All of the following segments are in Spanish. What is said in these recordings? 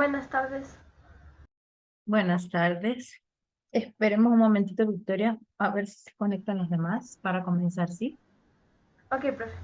Buenas tardes. Buenas tardes. Esperemos un momentito, Victoria, a ver si se conectan los demás para comenzar, ¿sí? Ok, profe.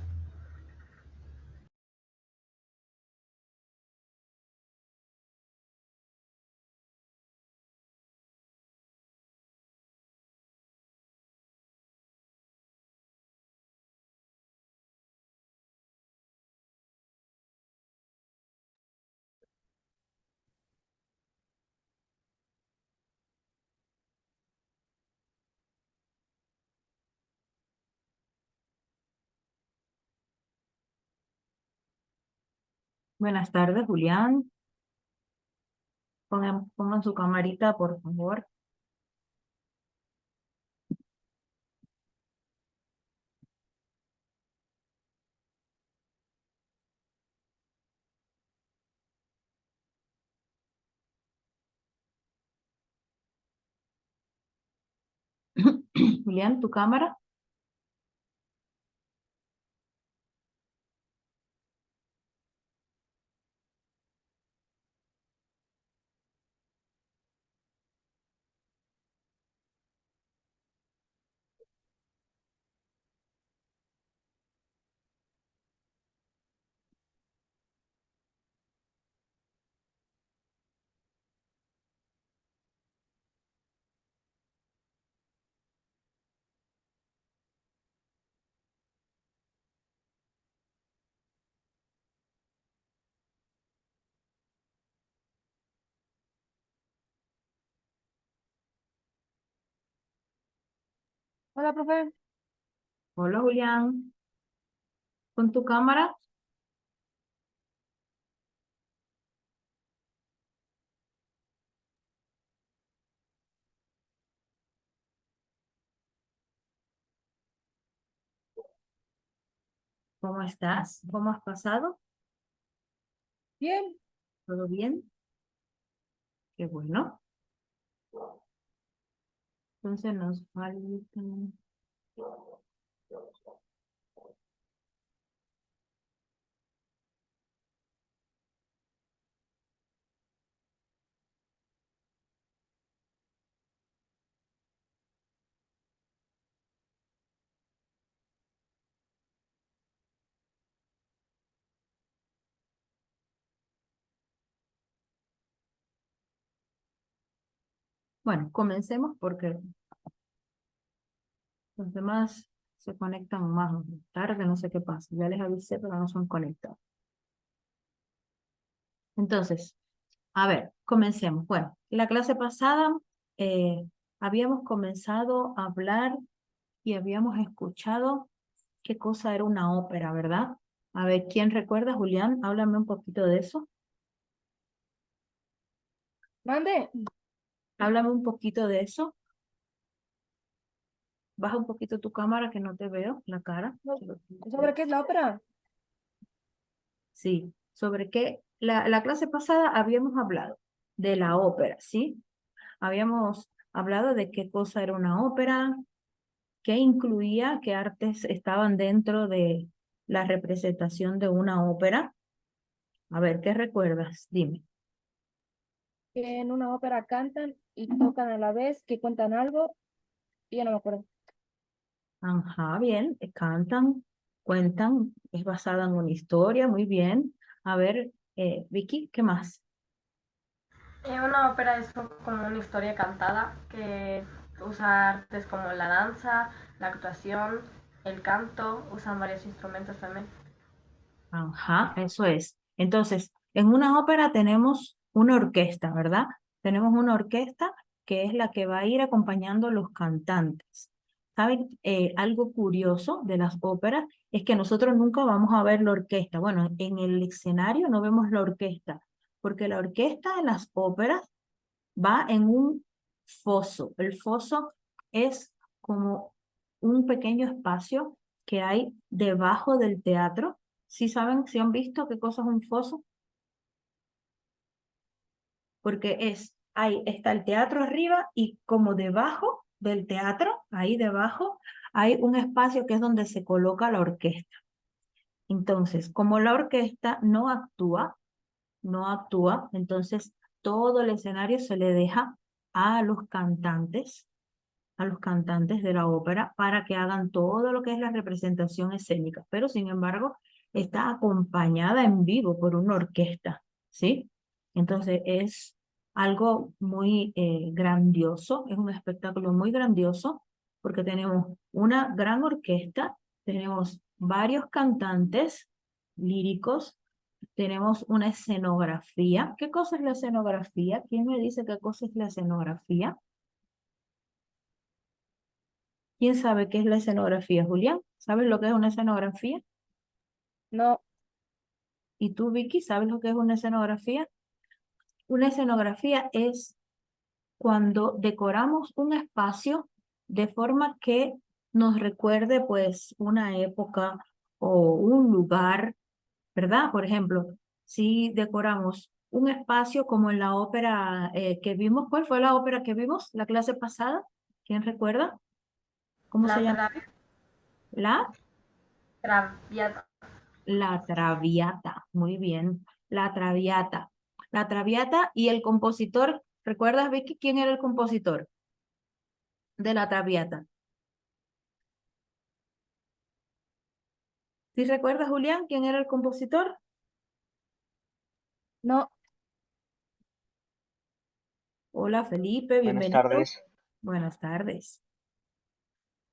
Buenas tardes, Julián. Pongan su camarita, por favor. Julián, tu cámara. Hola, profe. Hola, Julián. Con tu cámara. ¿Cómo estás? ¿Cómo has pasado? Bien. ¿Todo bien? Qué bueno. Entonces nos falta... Bueno, comencemos porque los demás se conectan más tarde, no sé qué pasa. Ya les avisé, pero no son conectados. Entonces, a ver, comencemos. Bueno, la clase pasada habíamos comenzado a hablar y habíamos escuchado qué cosa era una ópera, ¿verdad? A ver, ¿quién recuerda, Julián? Háblame un poquito de eso. Mande. Háblame un poquito de eso. Baja un poquito tu cámara que no te veo la cara. No, ¿sobre qué es la ópera? Sí, sobre qué. La clase pasada habíamos hablado de la ópera, ¿sí? Habíamos hablado de qué cosa era una ópera, qué incluía, qué artes estaban dentro de la representación de una ópera. A ver, ¿qué recuerdas? Dime. Que en una ópera cantan y tocan a la vez, que cuentan algo, y yo no me acuerdo. Ajá, bien, cantan, cuentan, es basada en una historia, muy bien. A ver, Vicky, ¿qué más? Una ópera es como una historia cantada que usa artes como la danza, la actuación, el canto, usan varios instrumentos también. Ajá, eso es. Entonces, en una ópera tenemos una orquesta, ¿verdad? Tenemos una orquesta que es la que va a ir acompañando a los cantantes. ¿Saben? Algo curioso de las óperas es que nosotros nunca vamos a ver la orquesta. Bueno, en el escenario no vemos la orquesta, porque la orquesta de las óperas va en un foso. El foso es como un pequeño espacio que hay debajo del teatro. ¿Sí saben, si han visto qué cosa es un foso? Porque ahí está el teatro arriba y como debajo del teatro, ahí debajo, hay un espacio que es donde se coloca la orquesta. Entonces, como la orquesta no actúa, no actúa, entonces todo el escenario se le deja a los cantantes de la ópera para que hagan todo lo que es la representación escénica, pero sin embargo está acompañada en vivo por una orquesta, ¿sí? Entonces es algo muy grandioso, es un espectáculo muy grandioso porque tenemos una gran orquesta, tenemos varios cantantes líricos, tenemos una escenografía. ¿Qué cosa es la escenografía? ¿Quién me dice qué cosa es la escenografía? ¿Quién sabe qué es la escenografía, Julián? ¿Sabes lo que es una escenografía? No, ¿Y tú, Vicky, sabes lo que es una escenografía? Una escenografía es cuando decoramos un espacio de forma que nos recuerde pues una época o un lugar, ¿verdad? Por ejemplo, si decoramos un espacio como en la ópera que vimos, ¿cuál fue la ópera que vimos la clase pasada? ¿Quién recuerda? ¿Cómo se La llama? La Traviata. La Traviata, muy bien, La Traviata. La Traviata y el compositor, ¿recuerdas, Vicky, quién era el compositor de La Traviata? ¿Sí recuerdas, Julián, quién era el compositor? no, Hola, Felipe, Buenas bienvenido. tardes. Buenas tardes.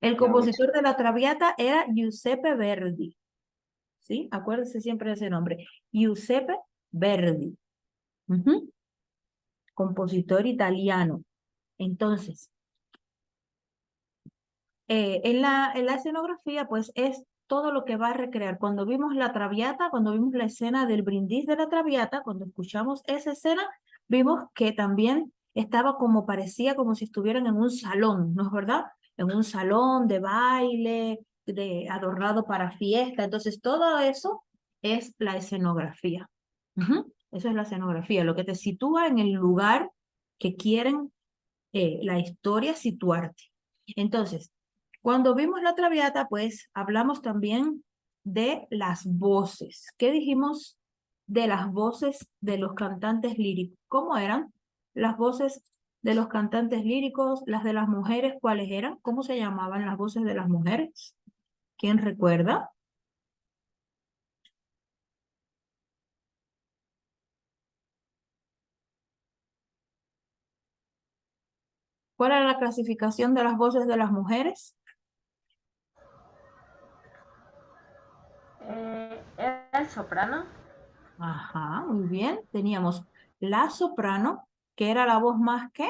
El Hola, Wilson. compositor de La Traviata era Giuseppe Verdi, ¿sí? Acuérdese siempre de ese nombre, Giuseppe Verdi, ujú, compositor italiano. Entonces, en la escenografía, pues es todo lo que va a recrear. Cuando vimos la Traviata, cuando vimos la escena del brindis de la Traviata, cuando escuchamos esa escena, vimos que también estaba como parecía como si estuvieran en un salón, ¿no es verdad? En un salón de baile, adornado para fiesta. Entonces, todo eso es la escenografía. Ujú. Eso es la escenografía, lo que te sitúa en el lugar que quieren la historia situarte. Entonces, cuando vimos la Traviata, pues hablamos también de las voces. ¿Qué dijimos de las voces de los cantantes líricos? ¿Cómo eran las voces de los cantantes líricos? Las de las mujeres, ¿cuáles eran? ¿Cómo se llamaban las voces de las mujeres? ¿Quién recuerda? ¿Cuál era la clasificación de las voces de las mujeres? Era el soprano. Ajá, muy bien. Teníamos la soprano, que era la voz más que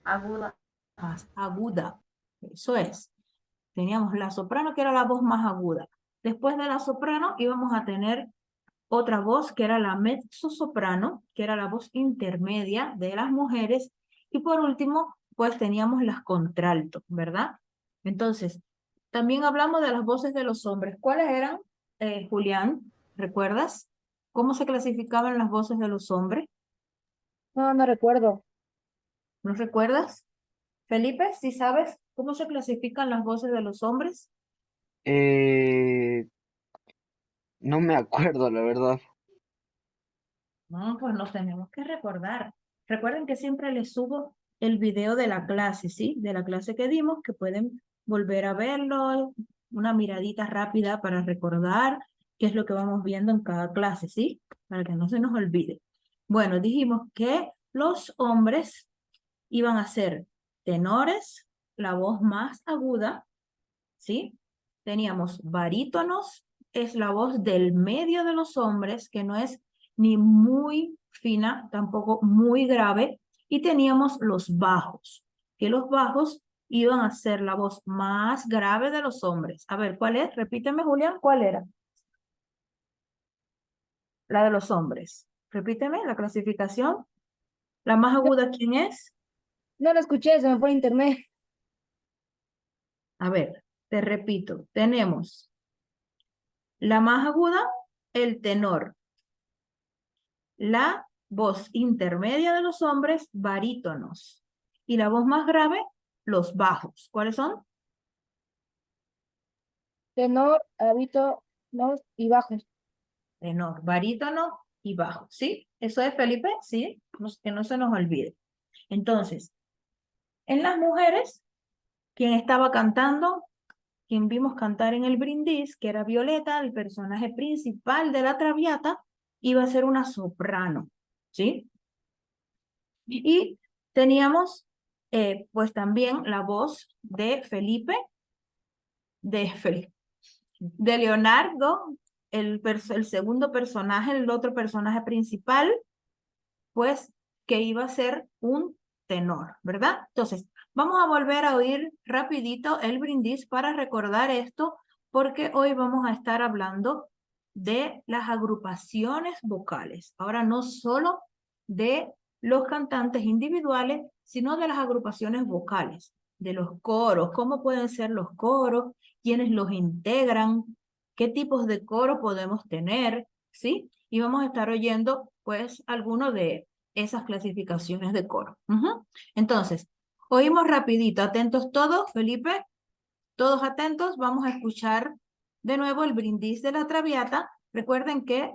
Aguda. más aguda. Eso es. Teníamos la soprano, que era la voz más aguda. Después de la soprano íbamos a tener otra voz, que era la mezzosoprano, que era la voz intermedia de las mujeres. Y por último, pues teníamos las contralto, ¿verdad? Entonces, también hablamos de las voces de los hombres. ¿Cuáles eran, Julián? ¿Recuerdas? ¿Cómo se clasificaban las voces de los hombres? no, no recuerdo. ¿No recuerdas? Felipe, ¿sí sabes cómo se clasifican las voces de los hombres? Eh, no me acuerdo, la verdad. No, pues nos tenemos que recordar. Recuerden que siempre les subo el video de la clase, ¿sí? De la clase que dimos, que pueden volver a verlo, una miradita rápida para recordar qué es lo que vamos viendo en cada clase, ¿sí? Para que no se nos olvide. Bueno, dijimos que los hombres iban a ser tenores, la voz más aguda, ¿sí? Teníamos barítonos, es la voz del medio de los hombres, que no es ni muy fina, tampoco muy grave, y teníamos los bajos, que los bajos iban a ser la voz más grave de los hombres. A ver, ¿cuál es? Repíteme, Julián, ¿cuál era? La de los hombres. Repíteme la clasificación. La más No, aguda, ¿quién es? no lo escuché, se me fue el internet. A ver, te repito, tenemos la más aguda, el tenor. La voz intermedia de los hombres, barítonos. Y la voz más grave, los bajos. ¿Cuáles son? Tenor, hábito, no, y bajos. Tenor, barítono, y bajo, ¿sí? ¿Eso es, Felipe? ¿Sí? Que no se nos olvide. Entonces, en las mujeres, quien estaba cantando, quien vimos cantar en el brindis, que era Violeta, el personaje principal de la Traviata, iba a ser una soprano, ¿sí? Y teníamos pues también la voz de Felipe, de Leonardo, el segundo personaje, el otro personaje principal, pues que iba a ser un tenor, ¿verdad? Entonces, vamos a volver a oír rapidito el brindis para recordar esto, porque hoy vamos a estar hablando de las agrupaciones vocales. Ahora no solo de los cantantes individuales, sino de las agrupaciones vocales, de los coros, cómo pueden ser los coros, quiénes los integran, qué tipos de coro podemos tener, ¿sí? Y vamos a estar oyendo, pues, algunos de esas clasificaciones de coro. Entonces, oímos rapidito, atentos todos, Felipe, todos atentos, vamos a escuchar de nuevo el brindis de la Traviata. Recuerden que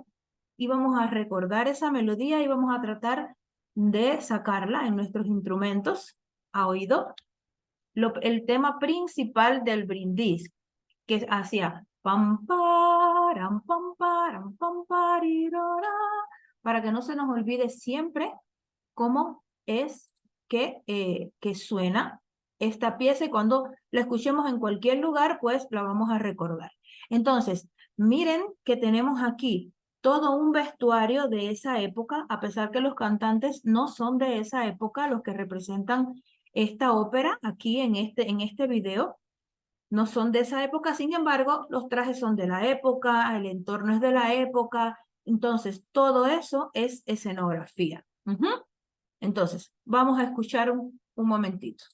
íbamos a recordar esa melodía y vamos a tratar de sacarla en nuestros instrumentos a oído. El tema principal del brindis, que hacía pam, pam, parirora, para que no se nos olvide siempre cómo es que suena esta pieza y cuando la escuchemos en cualquier lugar, pues la vamos a recordar. Entonces, miren que tenemos aquí todo un vestuario de esa época, a pesar que los cantantes no son de esa época, los que representan esta ópera aquí en este video no son de esa época, sin embargo, los trajes son de la época, el entorno es de la época, entonces todo eso es escenografía. Entonces, vamos a escuchar un momentito.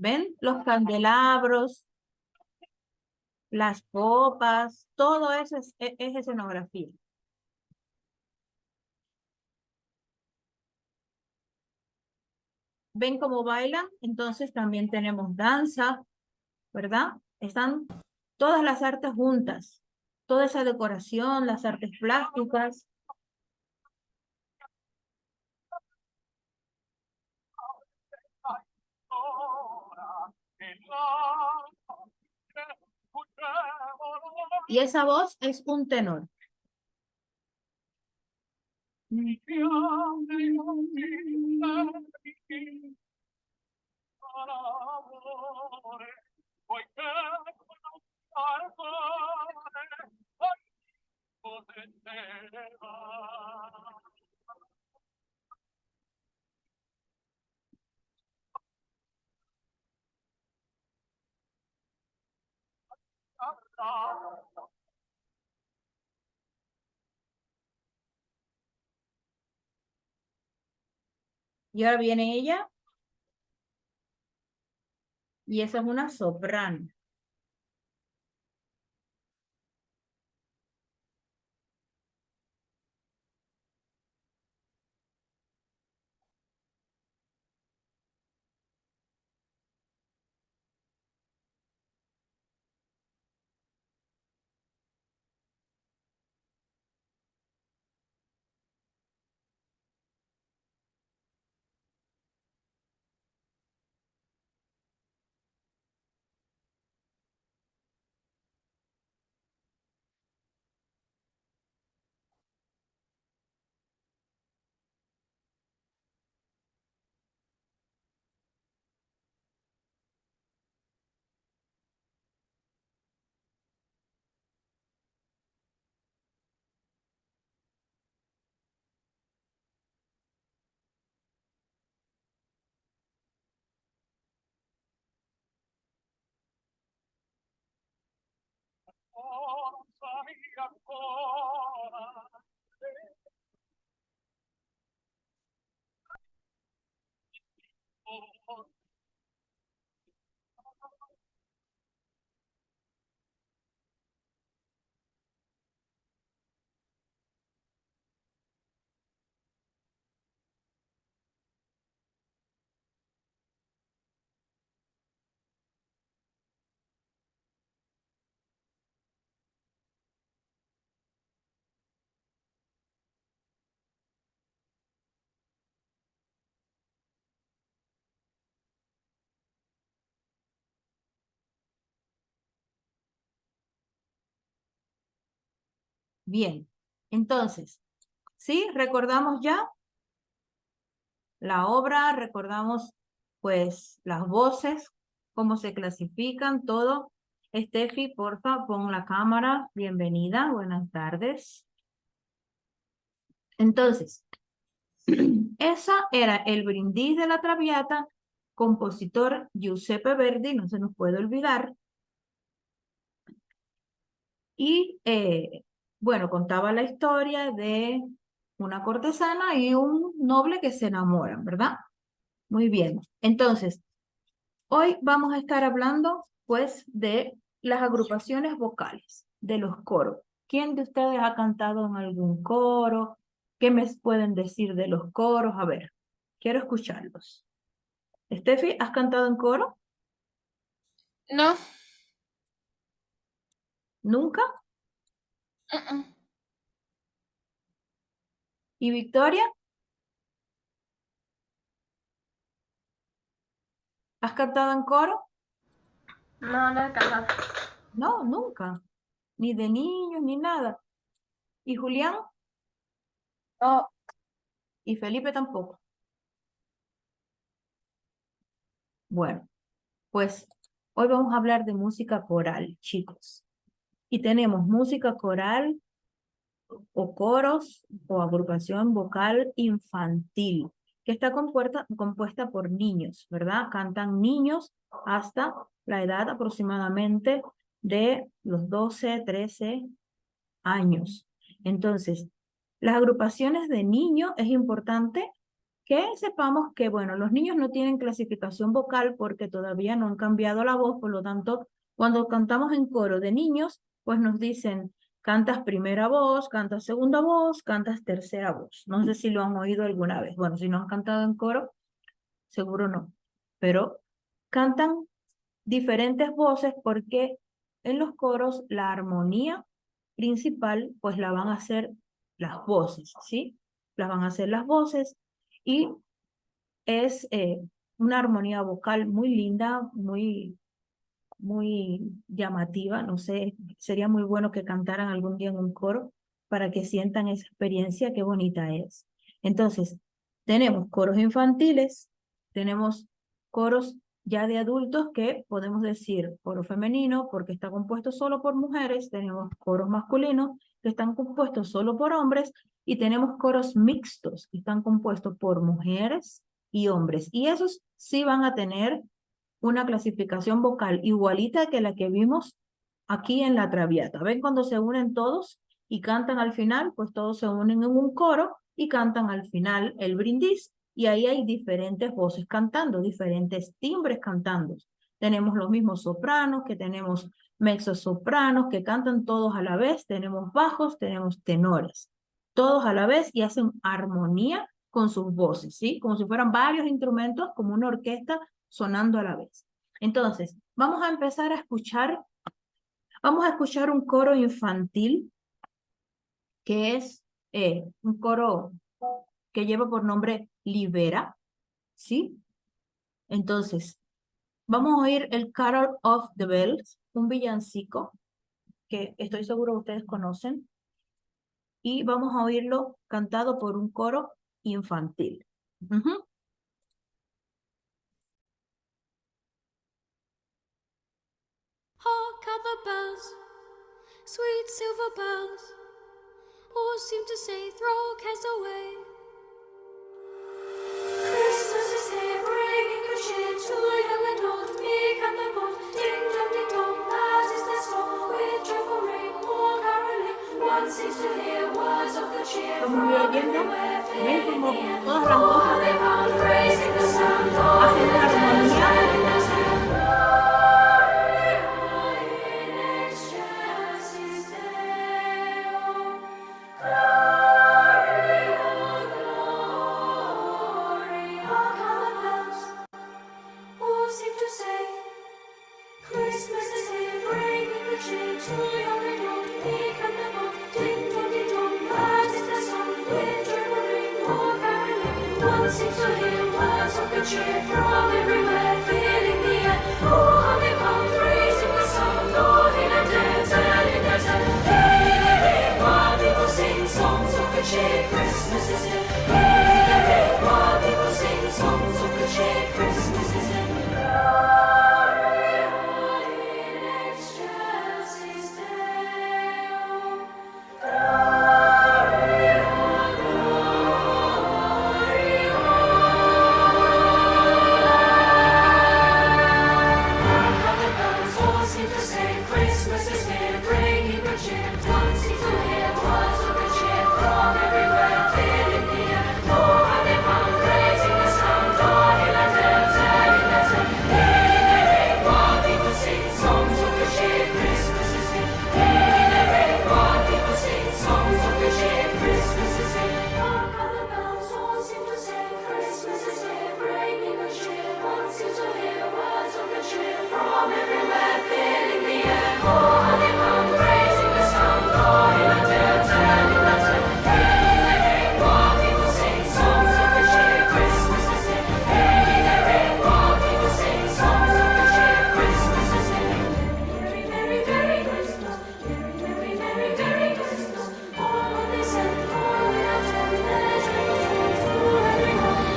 ¿Ven? Los candelabros, las copas, todo eso es escenografía. ¿Ven cómo bailan? Entonces también tenemos danza, ¿verdad? Están todas las artes juntas, toda esa decoración, las artes plásticas. Y esa voz es un tenor. Y ahora viene ella, y esa es una soprano. Bien, entonces, ¿sí? Recordamos ya la obra, recordamos pues las voces, cómo se clasifican, todo. Steffi, porfa, pon la cámara. Bienvenida, buenas tardes. Entonces, esa era el brindis de la Traviata, compositor Giuseppe Verdi, no se nos puede olvidar. Y bueno, contaba la historia de una cortesana y un noble que se enamoran, ¿verdad? Muy bien. Entonces, hoy vamos a estar hablando, pues, de las agrupaciones vocales, de los coros. ¿Quién de ustedes ha cantado en algún coro? ¿Qué me pueden decir de los coros? A ver, quiero escucharlos. Steffi, ¿has cantado en coro? No. ¿Nunca? Mm-mm. ¿Y Victoria? ¿Has cantado en coro? No, no he cantado. No, nunca. Ni de niños, ni nada. ¿Y Julián? No, ¿Y Felipe tampoco? Bueno, pues hoy vamos a hablar de música coral, chicos. Y tenemos música coral o coros o agrupación vocal infantil, que está compuesta por niños, ¿verdad? Cantan niños hasta la edad aproximadamente de los 12, 13 años. Entonces, las agrupaciones de niños es importante que sepamos que, bueno, los niños no tienen clasificación vocal porque todavía no han cambiado la voz, por lo tanto, cuando cantamos en coro de niños, pues nos dicen, cantas primera voz, cantas segunda voz, cantas tercera voz. No sé si lo han oído alguna vez. Bueno, si no han cantado en coro, seguro no, pero cantan diferentes voces porque en los coros la armonía principal pues la van a hacer las voces, ¿sí? Las van a hacer las voces y es una armonía vocal muy linda, muy llamativa, no sé, sería muy bueno que cantaran algún día en un coro para que sientan esa experiencia, qué bonita es. Entonces, tenemos coros infantiles, tenemos coros ya de adultos que podemos decir coro femenino porque está compuesto solo por mujeres, tenemos coros masculinos que están compuestos solo por hombres y tenemos coros mixtos que están compuestos por mujeres y hombres. Y esos sí van a tener una clasificación vocal igualita que la que vimos aquí en la Traviata. ¿Ven cuando se unen todos y cantan al final? Pues todos se unen en un coro y cantan al final el brindis y ahí hay diferentes voces cantando, diferentes timbres cantando. Tenemos los mismos sopranos, que tenemos mezzosopranos, que cantan todos a la vez, tenemos bajos, tenemos tenores, todos a la vez y hacen armonía con sus voces, ¿sí? Como si fueran varios instrumentos, como una orquesta sonando a la vez. Entonces, vamos a empezar a escuchar, vamos a escuchar un coro infantil que es un coro que lleva por nombre Libera, ¿sí? Entonces, vamos a oír el Carol of the Bells, un villancico que estoy seguro ustedes conocen, y vamos a oírlo cantado por un coro infantil. Hark how the bells, sweet silver bells, all seem to say, throw cares away. Christmas is here, bringing good cheer to young and old, meek and the bold. Ding dong, that is their song, with joyful ring. One seems to hear words of good cheer ¿Estamos from oyendo? everywhere, ¿Ven filling como the air. todas las Oh, voces how they pound, raising the sound, oh, hacen in una the dance, armonía? telling their tale. Gloria in excelsis Deo. Gloria, gloria. Hark how the bells all seem to say, Christmas is here, bringing the cheer to young and old, meek and the bold. Ding dong, that is the song, with joyful ring, all caroling. One seems to hear words of good cheer from everywhere, filling the air. Oh, how they pound, raising the sound, all in a day, telling their tale. Hey, hey, hey, while people sing songs of good cheer, Christmas is here. Hey, hey, hey, while people sing songs of good cheer, Christmas is here. Gloria in excelsis Deo. Gloria, Hark how the bells all seem to say, Christmas is here, bringing good cheer. One seems to hear words of good cheer from everywhere, filling the air. Oh, how they pound, raising the sound, all hill and dale, telling their tale. Hey, hey, hey, while people sing songs of good cheer, Christmas is here. Hey, hey, hey, while people sing songs of good cheer, Christmas is here. Hark how the bells all seem to say, Christmas is here, bringing good cheer. One seems to hear words of good cheer from everywhere, filling the air. Oh, how they pound, raising the sound, all hill and dale, telling their tale. Hey, hey, hey, while people sing songs of good cheer, Christmas is here. Hey, hey, hey, while people sing songs of good cheer, Christmas is here. Merry, merry, merry Christmas. Merry, merry, merry, merry Christmas. All what they said, all without end, measuring tones to every home.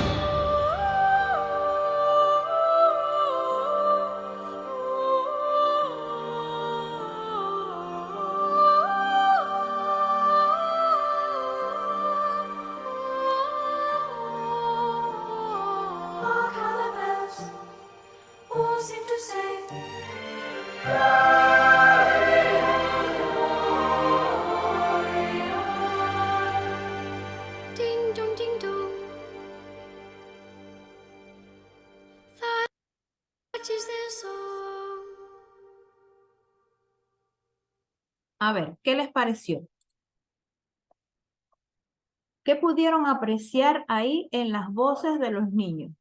Hark how the bells all seem to say, Gloria, gloria. Ding dong, ding dong. That is their song. A ver, ¿qué les pareció? ¿Qué pudieron apreciar ahí en las voces de los niños?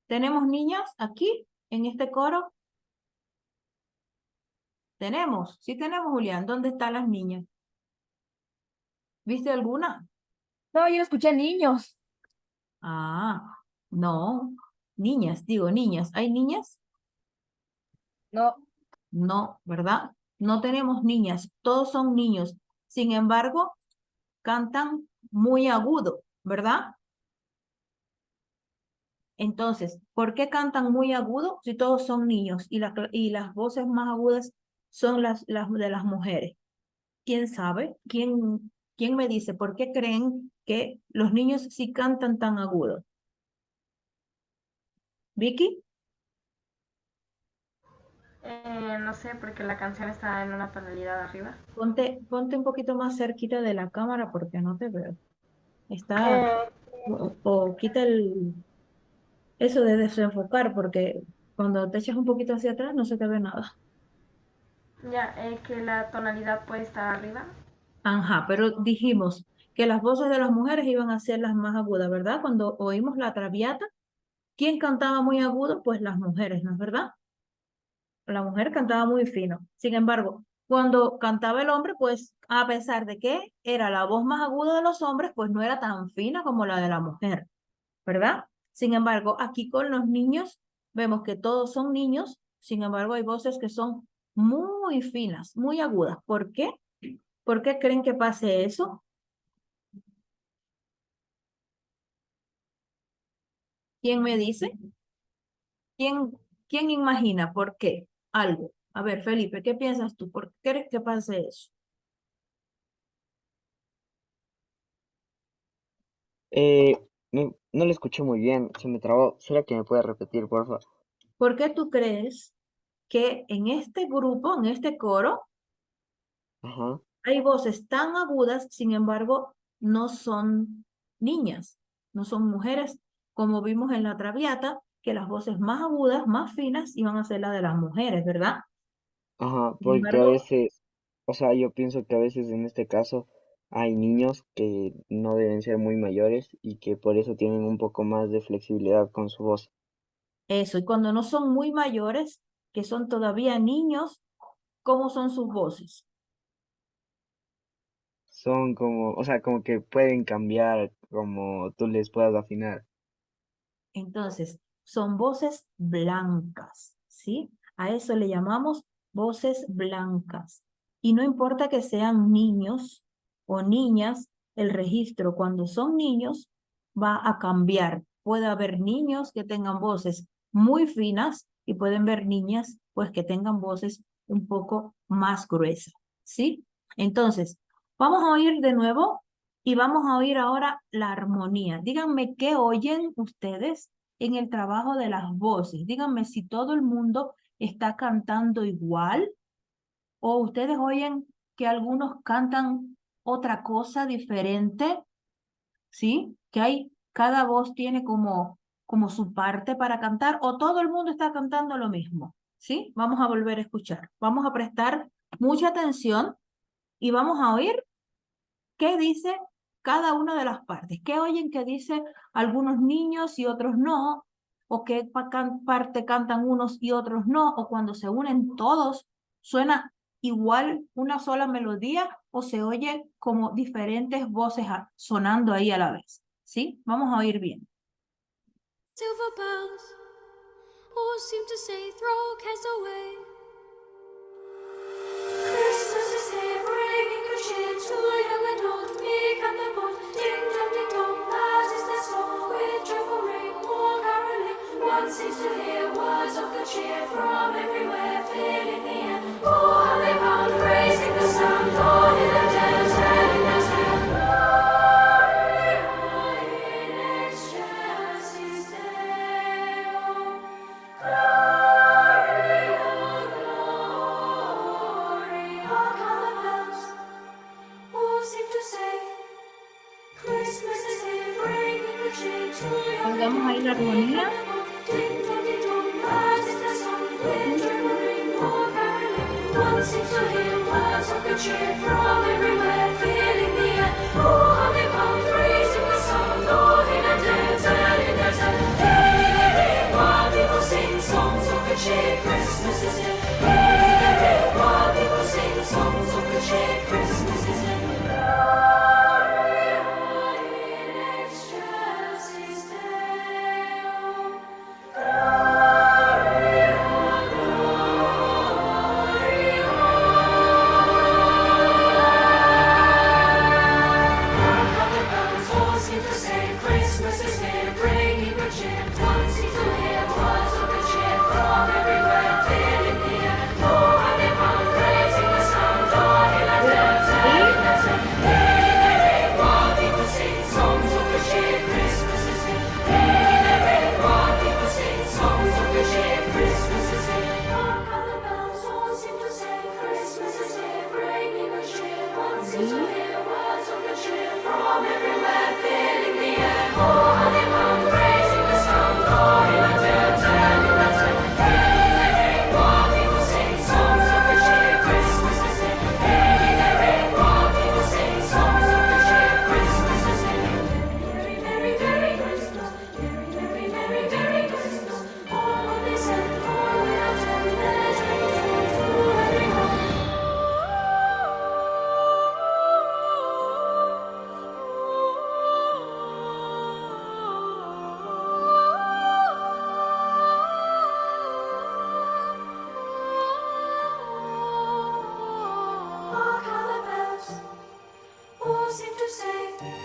¿Tenemos niñas aquí en este coro? Tenemos, sí tenemos, Julián. ¿Dónde están las niñas? ¿Viste alguna? No, yo escuché niños. Ah, no. Niñas, digo niñas. ¿Hay niñas? No, No, ¿verdad? No tenemos niñas, todos son niños. Sin embargo, cantan muy agudo, ¿verdad? Entonces, ¿por qué cantan muy agudo si todos son niños y las voces más agudas son las de las mujeres? ¿Quién sabe? ¿Quién me dice por qué creen que los niños sí cantan tan agudo? ¿Vicky? No sé, porque la canción está en una tonalidad arriba. Ponte un poquito más cerquita de la cámara porque no te veo. Está, Eh, o quita eso de desenfocar porque cuando te echas un poquito hacia atrás no se te ve nada. ya, que la tonalidad puede estar arriba. Ajá, pero dijimos que las voces de las mujeres iban a ser las más agudas, ¿verdad? Cuando oímos la Traviata, ¿quién cantaba muy agudo? Pues las mujeres, ¿no es verdad? La mujer cantaba muy fino. Sin embargo, cuando cantaba el hombre, pues a pesar de que era la voz más aguda de los hombres, pues no era tan fina como la de la mujer, ¿verdad? Sin embargo, aquí con los niños vemos que todos son niños, sin embargo hay voces que son muy finas, muy agudas. ¿Por qué? ¿Por qué creen que pase eso? ¿Quién me dice? ¿Quién, quién imagina por qué? Algo. A ver, Felipe, ¿qué piensas tú? ¿Por qué crees que pase eso? Eh, no lo escuché muy bien, se me trabó. ¿Será que me puede repetir, por favor? ¿Por qué tú crees que en este grupo, en este coro, Ajá. Hay voces tan agudas, sin embargo, no son niñas, no son mujeres, como vimos en la Traviata, que las voces más agudas, más finas, iban a ser las de las mujeres, ¿verdad? Ajá, Sin porque a embargo, veces, o sea, yo pienso que a veces en este caso hay niños que no deben ser muy mayores y que por eso tienen un poco más de flexibilidad con su voz. eso, y cuando no son muy mayores, que son todavía niños, ¿cómo son sus voces? Son como, o sea, como que pueden cambiar como tú les puedas afinar. Entonces, son voces blancas, ¿sí? A eso le llamamos voces blancas. Y no importa que sean niños o niñas, el registro cuando son niños va a cambiar. Puede haber niños que tengan voces muy finas y pueden ver niñas pues que tengan voces un poco más gruesas, ¿sí? Entonces, vamos a oír de nuevo y vamos a oír ahora la armonía. Díganme qué oyen ustedes en el trabajo de las voces. Díganme si todo el mundo está cantando igual o ustedes oyen que algunos cantan otra cosa diferente, ¿sí? Que hay, cada voz tiene como su parte para cantar o todo el mundo está cantando lo mismo, ¿sí? Vamos a volver a escuchar. Vamos a prestar mucha atención y vamos a oír qué dice cada una de las partes. ¿Qué oyen que dice algunos niños y otros no? ¿O qué parte cantan unos y otros no? ¿O cuando se unen todos suena igual una sola melodía o se oye como diferentes voces sonando ahí a la vez? ¿Sí? Vamos a oír bien. Silver bells all seem to say, throw cares away. Christmas is here, bringing good cheer to young and old, meek and the bold. Ding dong, that is their song. With joyful ring, all caroling, one seems to hear words of good cheer from everywhere, filling the air. Oh, how they bound, praising the sound, all in the dale, telling their tale. Gloria in excelsis Deo. Gloria, gloria. Hark how the bells all seem to say, Christmas is here, bringing the cheer to young and Oigamos ahí old, la meek armonía. and the bold. Ding dong, that is the song. With joyful ring, all caroling, one seems to hear words of good cheer from everywhere, filling the air. Oh, how they bound, praising the sound, all in a dale, telling their tale. Hey, hey, hey, while people sing songs of good cheer, Christmas is here. Hey, hey, hey, while people sing songs of good cheer, Christmas is here. Gloria in excelsis Deo. Gloria, Hark how the bells all seem to say, Christmas is here, bringing good cheer. One seems to hear words of good cheer from everywhere, filling the air. Oh, how they bound, praising the sound, all in a dale, telling their tale. Hey, hey, hey, while people sing songs of good cheer, Christmas is here. Hey, hey, hey, while people sing songs of good cheer, Christmas is here. Hark how the bells all seem to say, Christmas is here, bringing good cheer. One seems to hear words of good cheer from everywhere, filling the air. Oh, how they bound, praising the sound, all in a dale, telling their tale. Hey, hey, hey, while people sing songs of good cheer, Christmas is here. Hey, hey, hey, while people sing songs of good cheer, Christmas is here. Merry, merry, merry Christmas. Merry, merry, merry, merry Christmas. All on this end, all without end, measuring to every home. Hark how the bells all seem to say, Gloria,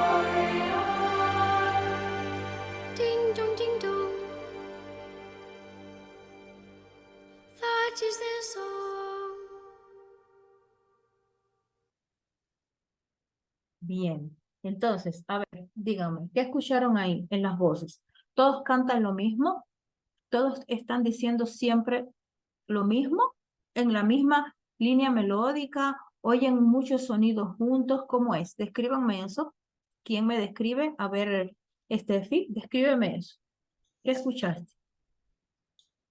gloria. Ding dong, that is their song. Bien. Entonces, a ver, díganme, ¿qué escucharon ahí en las voces? ¿Todos cantan lo mismo? ¿Todos están diciendo siempre lo mismo, en la misma línea melódica, oyen muchos sonidos juntos, ¿cómo es? Descríbanme eso. ¿Quién me describe? A ver, Steffi, descríbeme eso. ¿Qué escuchaste?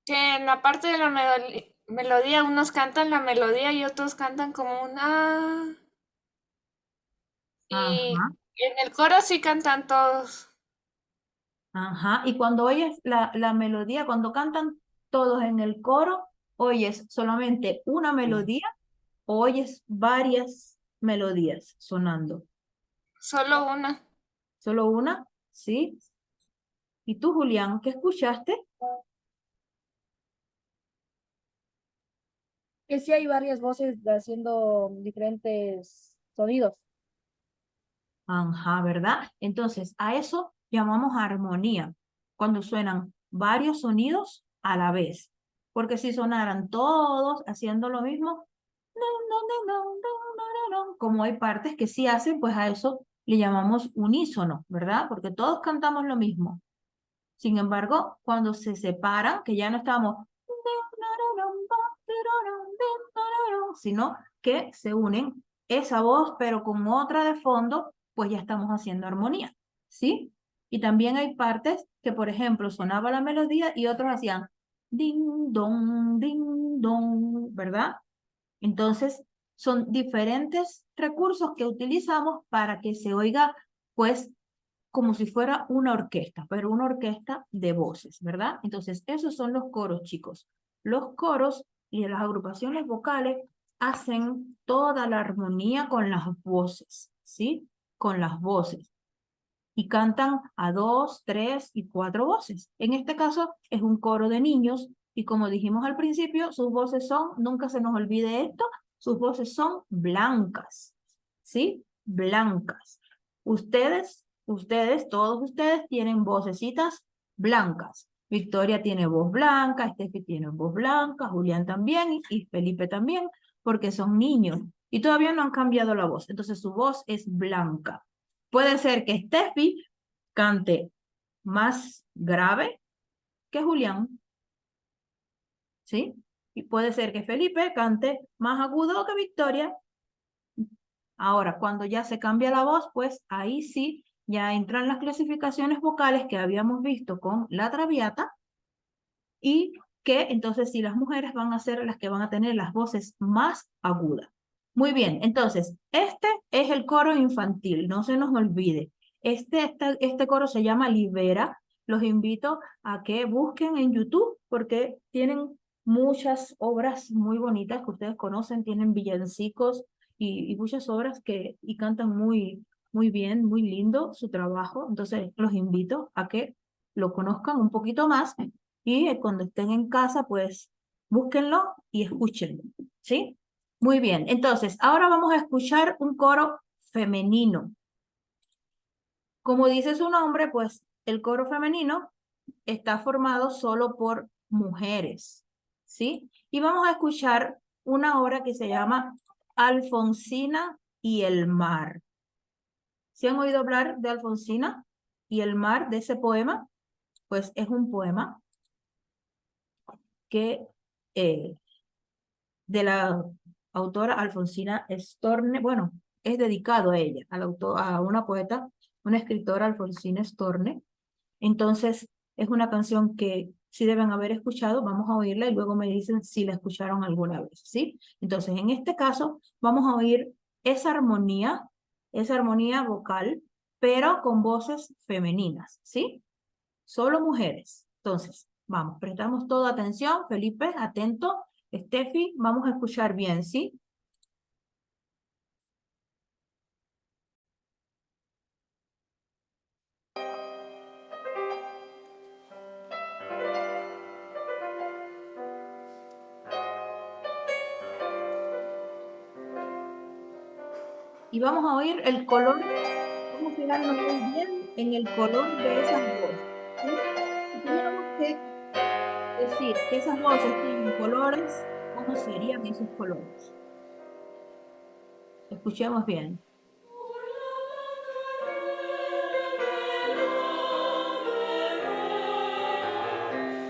Que en la parte de la melodía unos cantan la melodía y otros cantan como una... Y Ajá, en el coro sí cantan todos. ajá. Y cuando oyes la melodía, cuando cantan todos en el coro, ¿oyes solamente una melodía o oyes varias melodías sonando? Solo una. ¿Solo una? ¿Sí? ¿Y tú, Julián, qué escuchaste? Que sí hay varias voces haciendo diferentes sonidos. Ajá, ¿verdad? Entonces, a eso llamamos armonía, cuando suenan varios sonidos a la vez. Porque si sonaran todos haciendo lo mismo, como hay partes que sí hacen, pues a eso le llamamos unísono, ¿verdad? Porque todos cantamos lo mismo. Sin embargo, cuando se separan, que ya no estamos, sino que se unen esa voz, pero con otra de fondo, pues ya estamos haciendo armonía, ¿sí? Y también hay partes que, por ejemplo, sonaba la melodía y otros hacían ding, dong, ¿verdad? Entonces, son diferentes recursos que utilizamos para que se oiga, pues, como si fuera una orquesta, pero una orquesta de voces, ¿verdad? Entonces, esos son los coros, chicos. Los coros y las agrupaciones vocales hacen toda la armonía con las voces, ¿sí? Con las voces. Y cantan a 2, 3 y 4 voces. En este caso es un coro de niños y como dijimos al principio, sus voces son, nunca se nos olvide esto, sus voces son blancas, ¿sí? Blancas. Todos ustedes tienen vocecitas blancas. Victoria tiene voz blanca, Estefi tiene voz blanca, Julián también y Felipe también, porque son niños y todavía no han cambiado la voz. Entonces su voz es blanca. Puede ser que Steffi cante más grave que Julián, ¿sí? Y puede ser que Felipe cante más agudo que Victoria. Ahora, cuando ya se cambia la voz, pues ahí sí ya entran las clasificaciones vocales que habíamos visto con la Traviata y que entonces sí las mujeres van a ser las que van a tener las voces más agudas. Muy bien, entonces este es el coro infantil, no se nos olvide. Este coro se llama Libera. Los invito a que busquen en YouTube porque tienen muchas obras muy bonitas que ustedes conocen, tienen villancicos y muchas obras que y cantan muy bien, muy lindo su trabajo. Entonces los invito a que lo conozcan un poquito más y cuando estén en casa, pues búsquenlo y escúchenlo, ¿sí? Muy bien, entonces ahora vamos a escuchar un coro femenino. Como dice su nombre, pues el coro femenino está formado solo por mujeres, ¿sí? Y vamos a escuchar una obra que se llama Alfonsina y el mar. ¿Se han oído hablar de Alfonsina y el mar, de ese poema? Pues es un poema que de la autora Alfonsina Storni, bueno, es dedicado a ella, a una poeta, una escritora Alfonsina Storni. Entonces, es una canción que sí deben haber escuchado, vamos a oírla y luego me dicen si la escucharon alguna vez, ¿sí? Entonces, en este caso, vamos a oír esa armonía vocal, pero con voces femeninas, ¿sí? Solo mujeres. Entonces, vamos, prestamos toda atención. Felipe, atento. Steffi, vamos a escuchar bien, ¿sí? Y vamos a oír el color, vamos a fijarnos muy bien en el color de esas voces, ¿sí? Si tuviéramos que decir que esas voces tienen colores, ¿cómo serían esos colores? Escuchemos bien.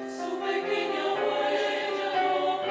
Su pequeña huella no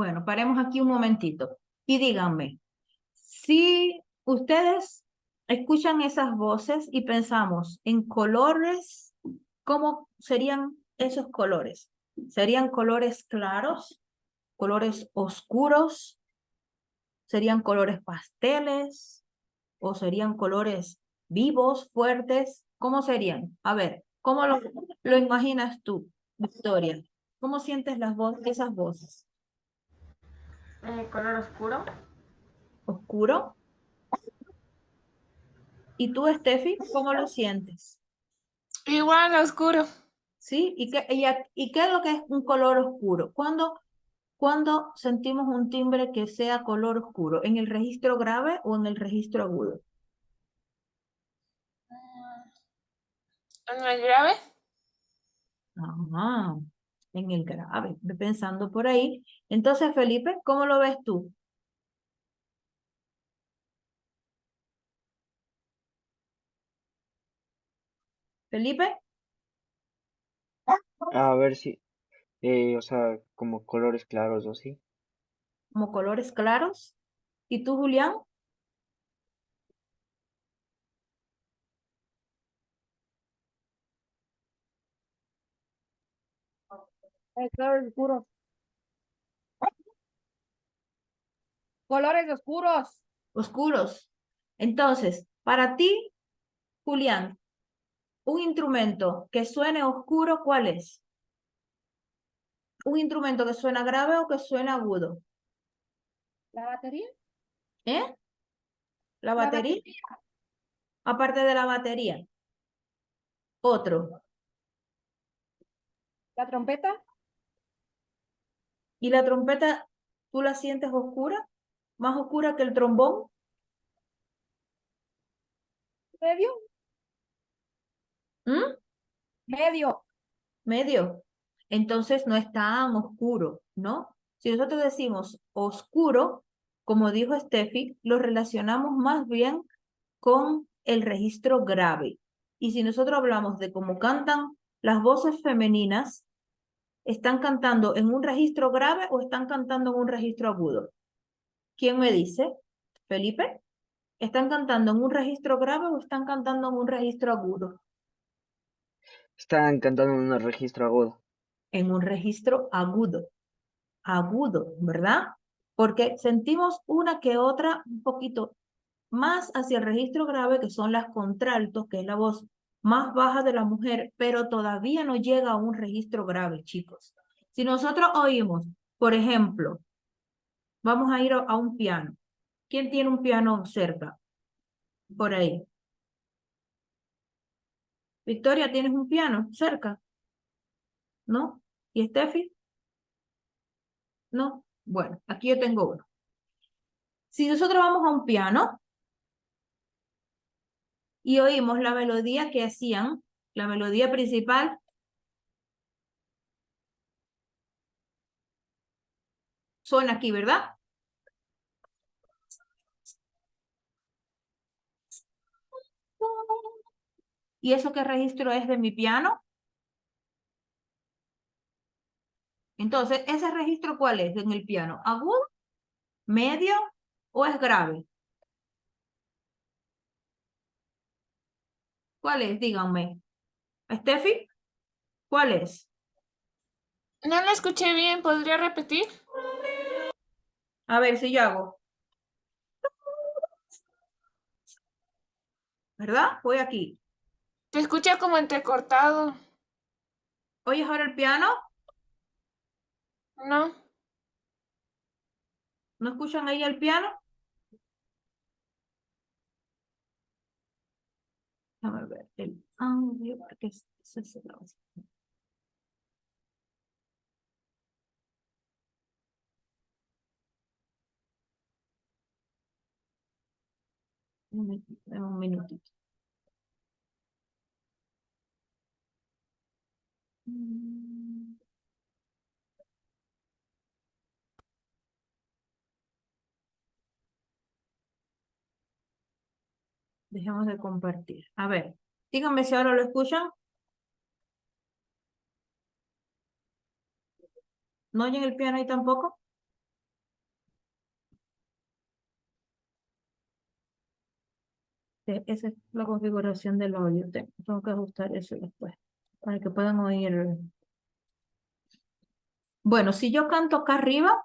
Bueno, paremos aquí un momentito y díganme, si ustedes escuchan esas voces y pensamos en colores, ¿cómo serían esos colores? ¿Serían colores claros? ¿Colores oscuros? ¿Serían colores pasteles? ¿O serían colores vivos, fuertes? ¿Cómo serían? A ver, ¿cómo lo imaginas tú, Victoria? ¿Cómo sientes esas voces? Color oscuro. ¿Oscuro? ¿Y tú, Steffi, cómo lo sientes? Igual oscuro. ¿Sí? ¿Y qué es lo que es un color oscuro? ¿Cuándo sentimos un timbre que sea color oscuro? ¿En el registro grave o en el registro agudo? ¿En el grave? Ajá, en el grave, ve pensando por ahí. Entonces, Felipe, ¿cómo lo ves tú? Felipe, A ver si, o sea, como colores claros o así. como colores claros. ¿Y tú, Julián? Colores oscuros. Colores oscuros. Oscuros. Entonces, para ti, Julián, un instrumento que suene oscuro, ¿cuál es? ¿Un instrumento que suena grave o que suena agudo? ¿La batería? ¿Eh? ¿La La batería? batería. Aparte de la batería. Otro. ¿La trompeta? ¿Y la trompeta, tú la sientes oscura? ¿Más oscura que el trombón? ¿Medio? ¿Mm? Medio. Medio. Entonces no es tan oscuro, ¿no? Si nosotros decimos oscuro, como dijo Steffi, lo relacionamos más bien con el registro grave. Y si nosotros hablamos de cómo cantan las voces femeninas, ¿están cantando en un registro grave o están cantando en un registro agudo? ¿Quién me dice? ¿Felipe? ¿Están cantando en un registro grave o están cantando en un registro agudo? Están cantando en un registro agudo. En un registro agudo. Agudo, ¿verdad? Porque sentimos una que otra un poquito más hacia el registro grave, que son las contraltos, que es la voz más baja de la mujer, pero todavía no llega a un registro grave, chicos. Si nosotros oímos, por ejemplo, vamos a ir a un piano. ¿Quién tiene un piano cerca? Por ahí. Victoria, ¿tienes un piano cerca? ¿No? ¿Y Steffi? No. Bueno, aquí yo tengo uno. Si nosotros vamos a un piano y oímos la melodía que hacían, la melodía principal, suena aquí, ¿verdad? ¿Y eso qué registro es de mi piano? Entonces, ¿ese registro cuál es en el piano? ¿Agudo, medio o es grave? ¿Cuál es? Díganme. Steffi, ¿cuál es? No lo escuché bien, ¿podría repetir? A ver si yo hago, ¿verdad? Voy aquí. Te escucha como entrecortado. ¿Oyes ahora el piano? No. ¿No escuchan ahí el piano? Déjame ver el audio, porque eso es la voz. Un minutito. Dejemos de compartir. A ver, díganme si ahora lo escuchan. ¿No oyen el piano ahí tampoco? Esa es la configuración del audio. Tengo que ajustar eso después para que puedan oír. Bueno, si yo canto acá arriba,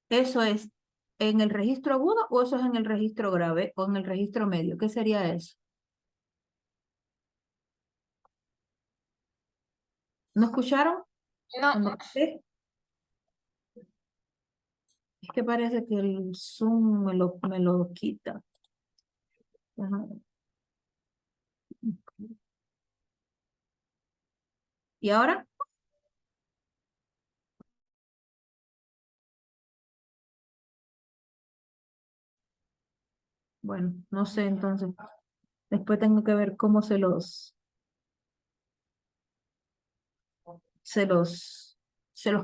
¿eso es en el registro agudo o eso es en el registro grave o en el registro medio? ¿Qué sería eso? ¿No escucharon? No, Cuando canté. Es que parece que el Zoom me lo quita. Ajá. ¿Y ahora? Bueno, no sé, entonces. Después tengo que ver cómo se los, se los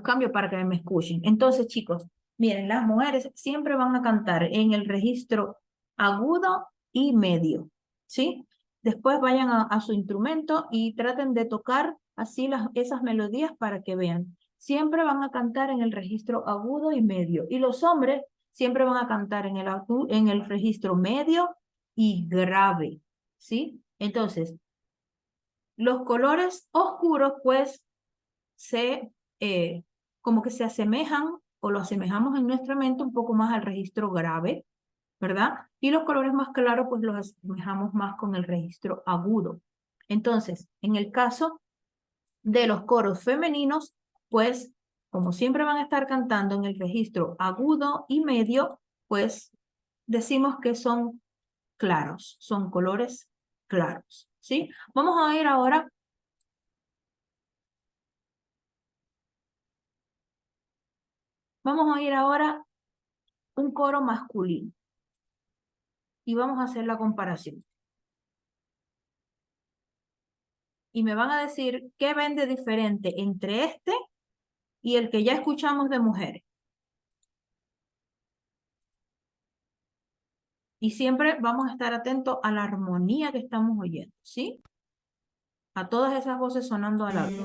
cambio para que me escuchen. Entonces, chicos, miren, las mujeres siempre van a cantar en el registro agudo y medio, ¿sí? Después vayan a su instrumento y traten de tocar así esas melodías para que vean. Siempre van a cantar en el registro agudo y medio. Y los hombres siempre van a cantar en el registro medio y grave, ¿sí? Entonces, los colores oscuros, pues, como que se asemejan o lo asemejamos en nuestra mente un poco más al registro grave, ¿verdad? Y los colores más claros, pues los asemejamos más con el registro agudo. Entonces, en el caso de los coros femeninos, pues, como siempre van a estar cantando en el registro agudo y medio, pues decimos que son claros, son colores claros, ¿sí? Vamos a ir ahora. Vamos a oír ahora un coro masculino y vamos a hacer la comparación. Y me van a decir qué ven de diferente entre este y el que ya escuchamos de mujeres. Y siempre vamos a estar atentos a la armonía que estamos oyendo, ¿sí? A todas esas voces sonando a la vez.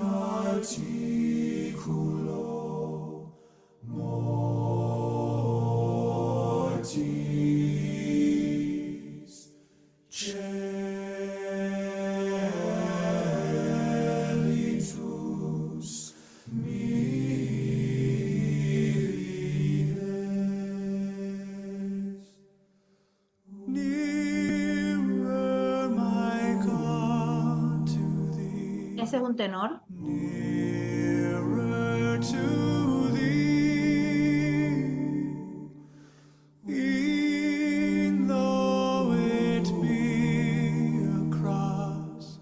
Ese es un tenor. Nearer to thee, e'en though it be a cross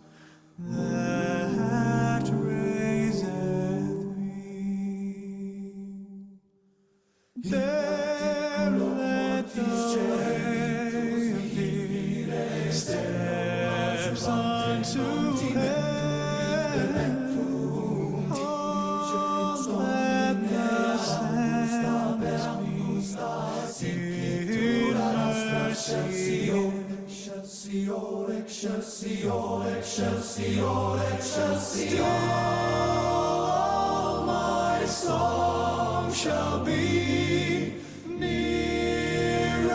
that raiseth me. There let the way of thee steps unto heaven. Excelsior, excelsior, excelsior, all my song shall be nearer,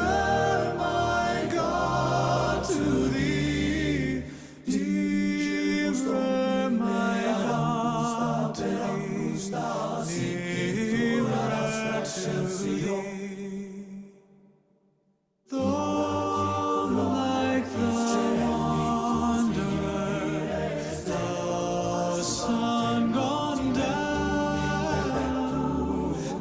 my God, to thee, nearer, my God, to thee, nearer to thee. Though like the sun gone down,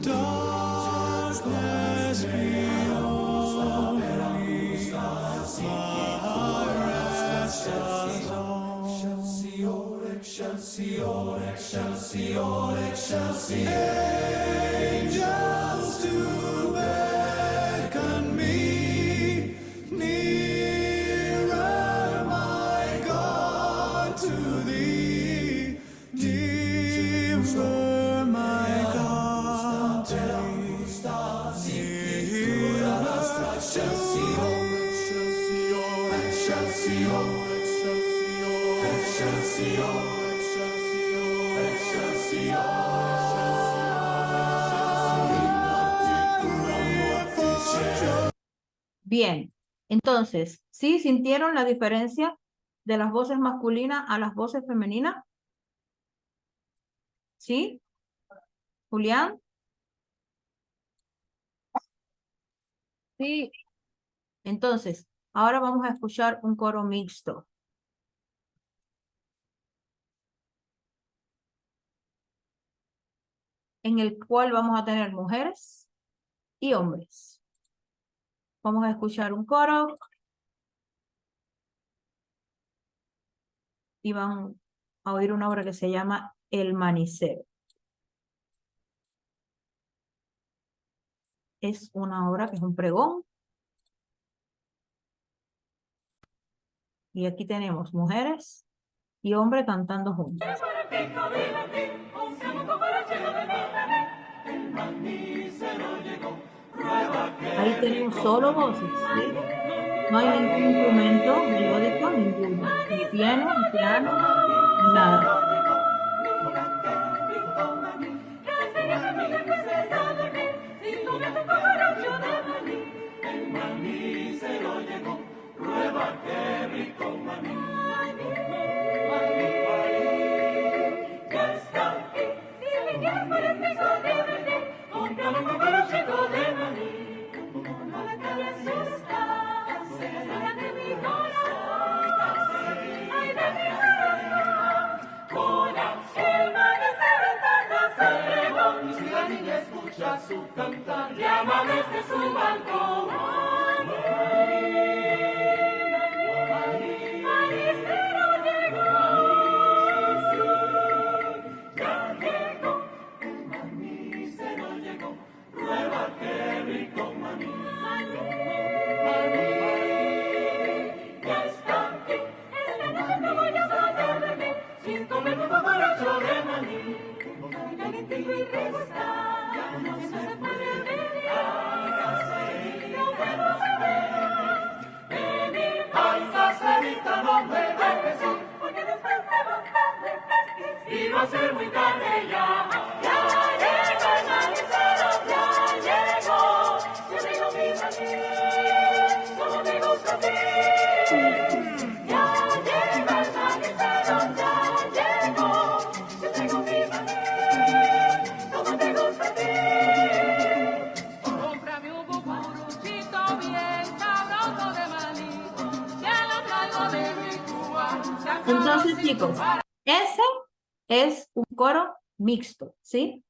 darkness beyond me, my rest is on. Excelsior, excelsior, excelsior, angels to beckon me, nearer, my God, to thee, nearer, my God, to thee, nearer, excelsior, excelsior, excelsior, Bien, Entonces, ¿sí sintieron la diferencia de las voces masculinas a las voces femeninas? ¿Sí? Julián, Sí, entonces, ahora vamos a escuchar un coro mixto. En el cual vamos a tener mujeres y hombres. Vamos a escuchar un coro y van a oír una obra que se llama El Manicero. Es una obra que es un pregón. Y aquí tenemos mujeres y hombres cantando juntos. Ahí tenemos solo voces, ¿sí? No hay ningún instrumento melódico, ninguno. Ni piano, ni piano, nada. Cómprame un cucuruchito bien sabroso de maní, que lo traigo de mi Cuba, se acaba Entonces, sin chicos, lugar. ese es un coro mixto, ¿sí?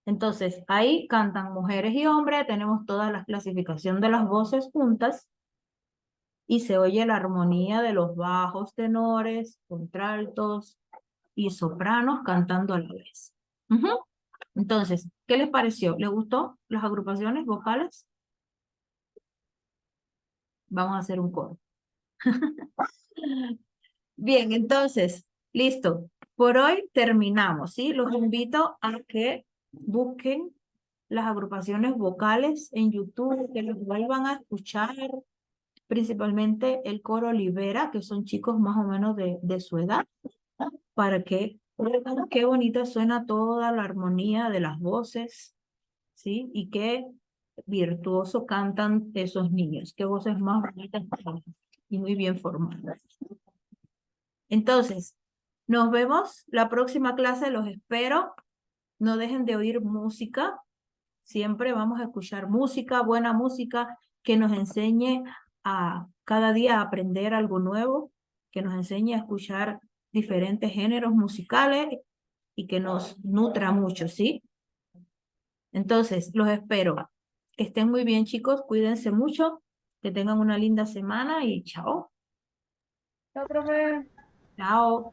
Entonces, ahí cantan mujeres y hombres, tenemos toda la clasificación de las voces juntas y se oye la armonía de los bajos tenores, contraltos y sopranos cantando a la vez. Ujú. Entonces, ¿qué les pareció? ¿Les gustó las agrupaciones vocales? Vamos a hacer un coro. Bien, entonces, listo. Por hoy terminamos, ¿sí? Los invito a que busquen las agrupaciones vocales en YouTube, que los vuelvan a escuchar, principalmente el coro Libera, que son chicos más o menos de su edad, para que oigan qué bonita suena toda la armonía de las voces, ¿sí? Y qué virtuoso cantan esos niños, qué voces más bonitas y muy bien formadas. Entonces, nos vemos la próxima clase, los espero. No dejen de oír música. Siempre vamos a escuchar música, buena música, que nos enseñe a cada día a aprender algo nuevo, que nos enseñe a escuchar diferentes géneros musicales y que nos nutra mucho, ¿sí? Entonces, los espero. Que estén muy bien, chicos. Cuídense mucho. Que tengan una linda semana y chao. chao, profe. Chao.